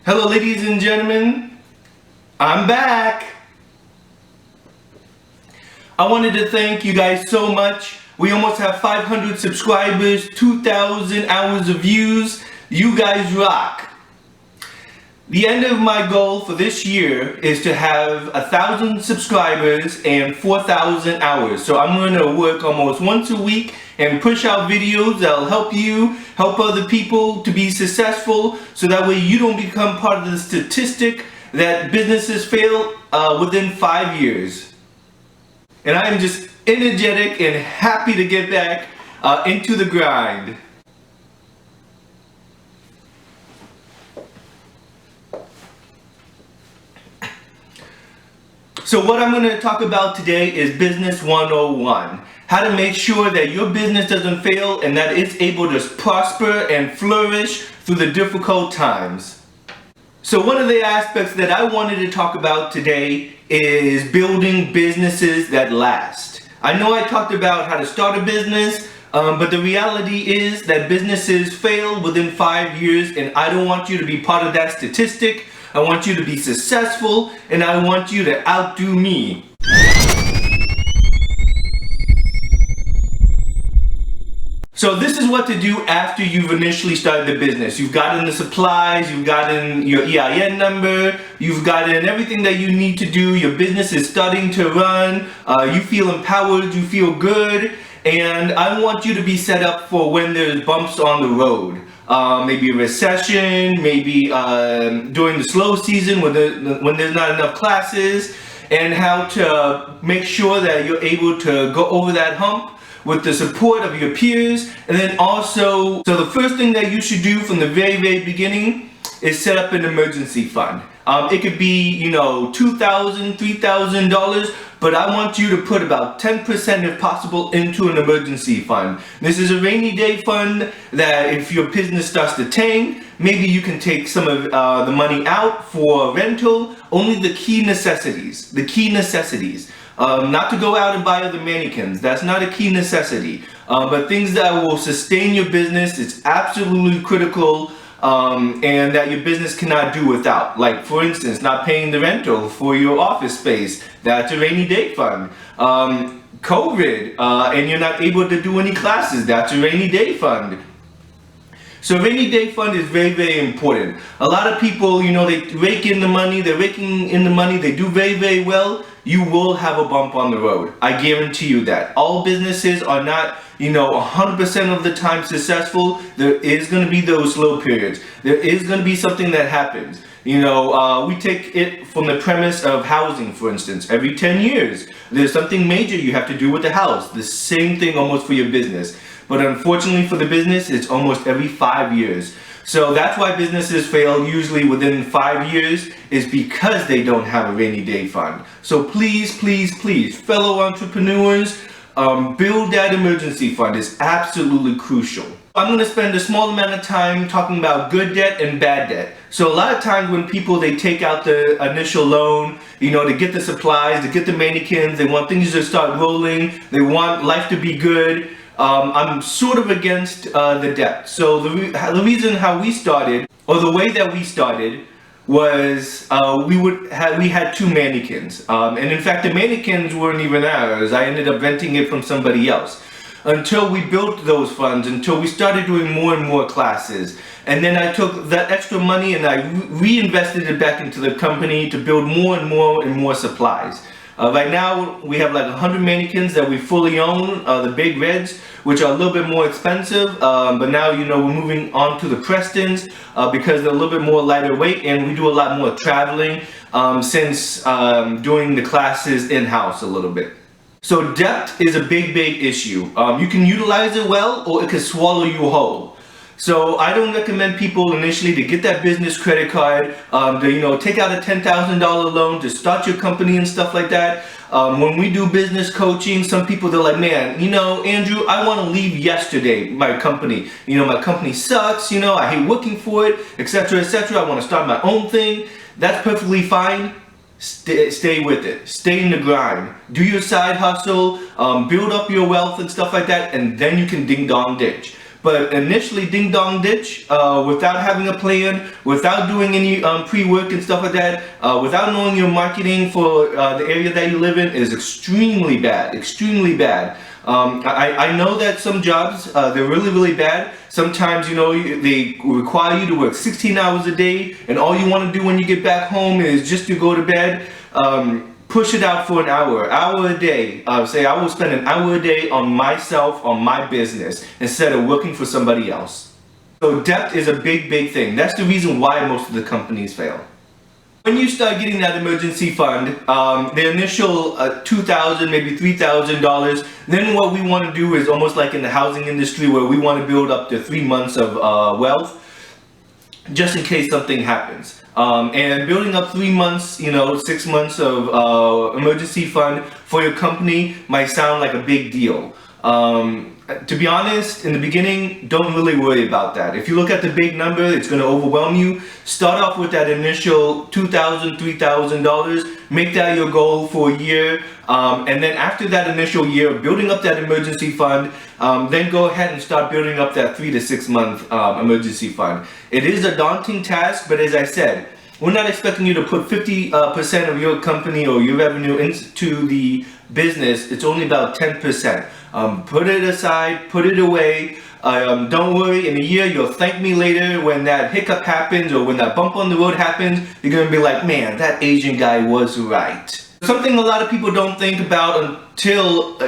Hello ladies and gentlemen, I'm back. I wanted to thank you guys so much. We almost have 500 subscribers, 2,000 hours of views. You guys rock. The end of my goal for this year is to have 1,000 subscribers and 4,000 hours. So I'm going to work almost once a week and push out videos that'll help you, help other people to be successful, so that way you don't become part of the statistic that businesses fail within 5 years. And I am just energetic and happy to get back into the grind. So what I'm going to talk about today is Business 101. How to make sure that your business doesn't fail and that it's able to prosper and flourish through the difficult times. So one of the aspects that I wanted to talk about today is building businesses that last. I know I talked about how to start a business, but the reality is that businesses fail within 5 years, and I don't want you to be part of that statistic. I want you to be successful, and I want you to outdo me. So this is what to do after you've initially started the business. You've gotten the supplies, you've gotten your EIN number, you've gotten everything that you need to do, your business is starting to run, you feel empowered, you feel good, and I want you to be set up for when there's bumps on the road. Maybe a recession, maybe during the slow season when there's not enough classes, and how to make sure that you're able to go over that hump with the support of your peers. And then also, so the first thing that you should do from the very beginning is set up an emergency fund. It could be, $2,000, $3,000, but I want you to put about 10% if possible into an emergency fund. This is a rainy day fund that if your business starts to tank, maybe you can take some of the money out for rental, only the key necessities. Not to go out and buy other mannequins. That's not a key necessity. But things that will sustain your business, it's absolutely critical, and that your business cannot do without. Like, for instance, not paying the rental for your office space. That's a rainy day fund. COVID, and you're not able to do any classes. That's a rainy day fund. So rainy day fund is very important. A lot of people, they rake in the money, they do very well. You will have a bump on the road. I guarantee you that. All businesses are not, 100% of the time successful. There is going to be those slow periods. There is going to be something that happens. We take it from the premise of housing, for instance. Every 10 years, there's something major you have to do with the house. The same thing almost for your business. But unfortunately for the business, it's almost every 5 years. So that's why businesses fail usually within 5 years, is because they don't have a rainy day fund. So please, fellow entrepreneurs, build that emergency fund. It's absolutely crucial. I'm going to spend a small amount of time talking about good debt and bad debt. So a lot of times when people, they take out the initial loan, to get the supplies, to get the mannequins, they want things to start rolling, they want life to be good. I'm sort of against the debt. So the reason how we started, or the way that we started, was we had 2 mannequins, and in fact the mannequins weren't even ours. I ended up renting it from somebody else until we built those funds, until we started doing more and more classes, and then I took that extra money and I reinvested it back into the company to build more and more supplies. Right now we have like 100 mannequins that we fully own, the big reds, which are a little bit more expensive, but now we're moving on to the Prestons because they're a little bit more lighter weight, and we do a lot more traveling since doing the classes in-house a little bit. So debt is a big issue. You can utilize it well, or it can swallow you whole. So I don't recommend people initially to get that business credit card, to take out a $10,000 loan to start your company and stuff like that. When we do business coaching, some people, they're like, man, Andrew, I want to leave yesterday, my company. My company sucks, I hate working for it, etc., I want to start my own thing. That's perfectly fine. Stay with it. Stay in the grind. Do your side hustle, build up your wealth and stuff like that, and then you can ding dong ditch. But initially, ding dong ditch, without having a plan, without doing any pre-work and stuff like that, without knowing your marketing for the area that you live in is extremely bad, extremely bad. I know that some jobs, they're really, really bad. Sometimes, you know, they require you to work 16 hours a day, and all you want to do when you get back home is just to go to bed. Push it out for an hour a day. Say I will spend an hour a day on myself, on my business, instead of working for somebody else. So debt is a big, big thing. That's the reason why most of the companies fail. When you start getting that emergency fund, the initial $2,000, maybe $3,000, then what we want to do is almost like in the housing industry where we want to build up to 3 months of wealth, just in case something happens. And building up 3 months, 6 months of emergency fund for your company might sound like a big deal. To be honest, in the beginning, don't really worry about that. If you look at the big number, it's going to overwhelm you. Start off with that initial $2,000, $3,000. Make that your goal for a year. And then after that initial year, building up that emergency fund, then go ahead and start building up that 3 to 6 month emergency fund. It is a daunting task, but as I said, we're not expecting you to put 50% of your company or your revenue into the business. It's only about 10%. Put it aside, put it away. Don't worry, in a year you'll thank me later when that hiccup happens or when that bump on the road happens. You're going to be like, man, that Asian guy was right. Something a lot of people don't think about until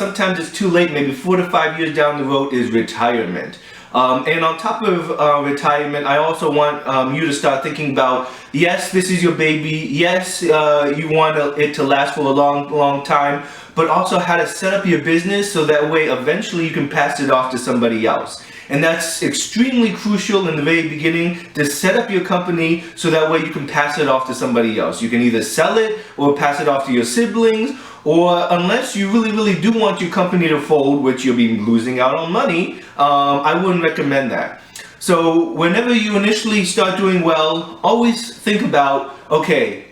sometimes it's too late, maybe 4 to 5 years down the road, is retirement. And on top of retirement, I also want you to start thinking about, yes, this is your baby. Yes, you want it to last for a long, long time, but also how to set up your business so that way eventually you can pass it off to somebody else. And that's extremely crucial in the very beginning, to set up your company so that way you can pass it off to somebody else. You can either sell it or pass it off to your siblings, or unless you really, really do want your company to fold, which you'll be losing out on money, I wouldn't recommend that. So whenever you initially start doing well, always think about, okay,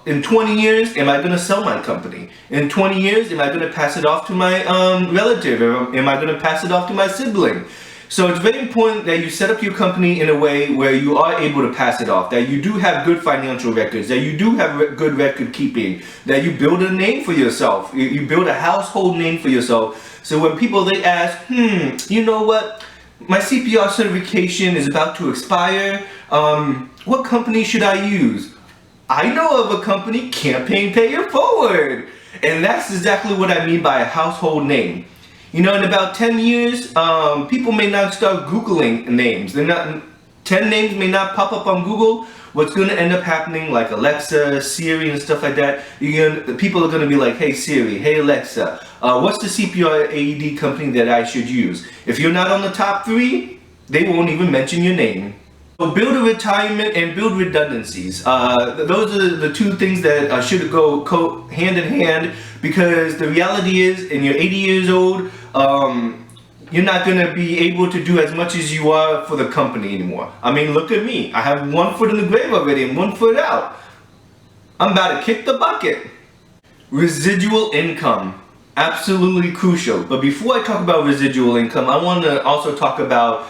in 20 years, am I going to sell my company? In 20 years, am I going to pass it off to my relative? Am I going to pass it off to my sibling? So it's very important that you set up your company in a way where you are able to pass it off, that you do have good financial records, that you do have good record keeping, that you build a name for yourself, you build a household name for yourself. So when people, they ask, you know what, my CPR certification is about to expire, what company should I use? I know of a company, Campaign Pay It Forward. And that's exactly what I mean by a household name. You know, in about 10 years, people may not start Googling names. 10 names may not pop up on Google. What's going to end up happening, like Alexa, Siri, and stuff like that, people are going to be like, hey Siri, hey Alexa, what's the CPR AED company that I should use? If you're not on the top 3, they won't even mention your name. So build a retirement and build redundancies. Those are the two things that should go hand in hand, because the reality is, in your 80 years old, you're not going to be able to do as much as you are for the company anymore. I mean, look at me. I have 1 foot in the grave already and 1 foot out. I'm about to kick the bucket. Residual income. Absolutely crucial. But before I talk about residual income, I want to also talk about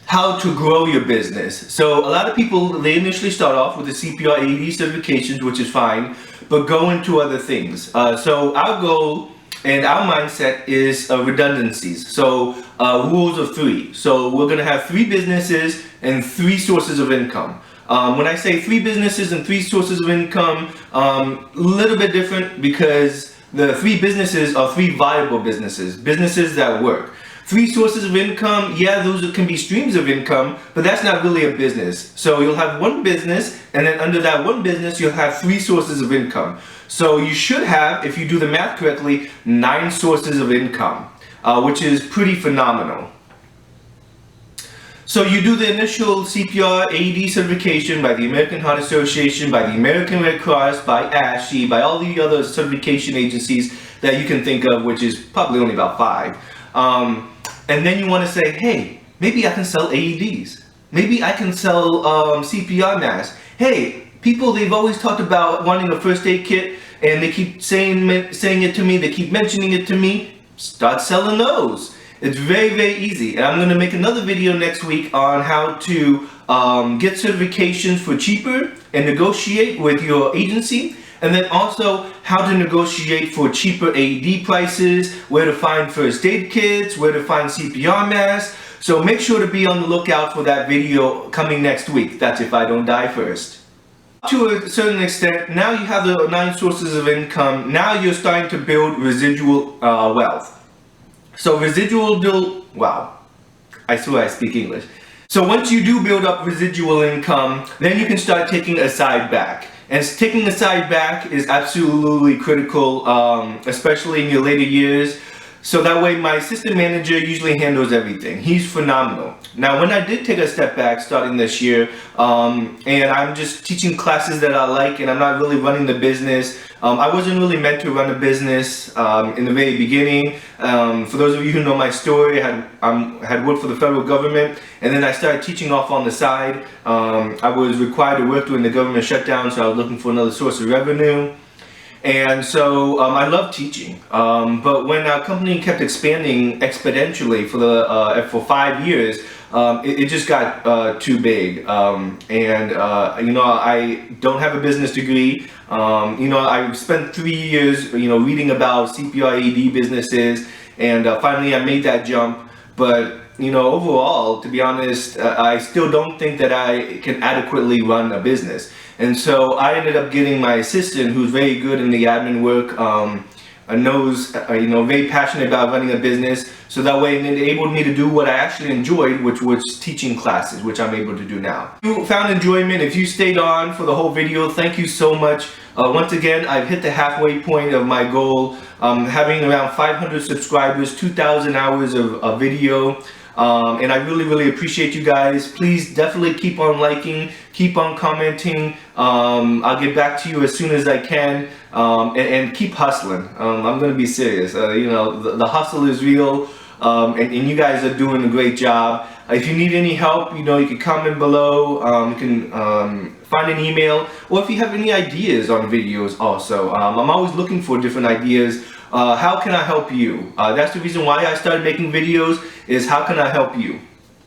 how to grow your business. So a lot of people, they initially start off with the CPR AED certifications, which is fine, but go into other things. So our goal and our mindset is redundancies. So rules of 3. So we're going to have 3 businesses and 3 sources of income. When I say 3 businesses and 3 sources of income, a little bit different, because the 3 businesses are 3 viable businesses that work. 3 sources of income, yeah, those can be streams of income, but that's not really a business. So you'll have 1 business, and then under that 1 business, you'll have 3 sources of income. So you should have, if you do the math correctly, 9 sources of income, which is pretty phenomenal. So you do the initial CPR AED certification by the American Heart Association, by the American Red Cross, by ASHI, by all the other certification agencies that you can think of, which is probably only about 5. And then you want to say, hey, maybe I can sell AEDs. Maybe I can sell CPR masks. Hey, people, they've always talked about wanting a first aid kit, and they keep saying it to me, they keep mentioning it to me. Start selling those. It's very, very easy. And I'm going to make another video next week on how to get certifications for cheaper and negotiate with your agency. And then also how to negotiate for cheaper AED prices, where to find first aid kits, where to find CPR masks. So make sure to be on the lookout for that video coming next week. That's if I don't die first. To a certain extent, now you have the 9 sources of income. Now you're starting to build residual wealth. So wow, I swear I speak English. So once you do build up residual income, then you can start taking a side back. And taking a side back is absolutely critical, especially in your later years. So that way my assistant manager usually handles everything. He's phenomenal. Now when I did take a step back starting this year, and I'm just teaching classes that I like and I'm not really running the business. I wasn't really meant to run a business in the very beginning. For those of you who know my story, I had worked for the federal government, and then I started teaching off on the side. I was required to work during the government shutdown, so I was looking for another source of revenue. And so I love teaching, but when our company kept expanding exponentially for 5 years, it just got too big. You know, I don't have a business degree. You know, I spent 3 years, you know, reading about CPR AED businesses, and finally I made that jump. But you know, overall, to be honest, I still don't think that I can adequately run a business. And so I ended up getting my assistant, who's very good in the admin work, knows, you know, very passionate about running a business. So that way it enabled me to do what I actually enjoyed, which was teaching classes, which I'm able to do now. If you found enjoyment, if you stayed on for the whole video, thank you so much. Once again, I've hit the halfway point of my goal, having around 500 subscribers, 2,000 hours of video. And I really appreciate you guys. Please definitely keep on liking, keep on commenting. I'll get back to you as soon as I can, and keep hustling. I'm gonna be serious. You know, the hustle is real, and you guys are doing a great job. If you need any help, you know, you can comment below. You can find an email, or if you have any ideas on videos also. I'm always looking for different ideas. How can I help you? That's the reason why I started making videos, is how can I help you?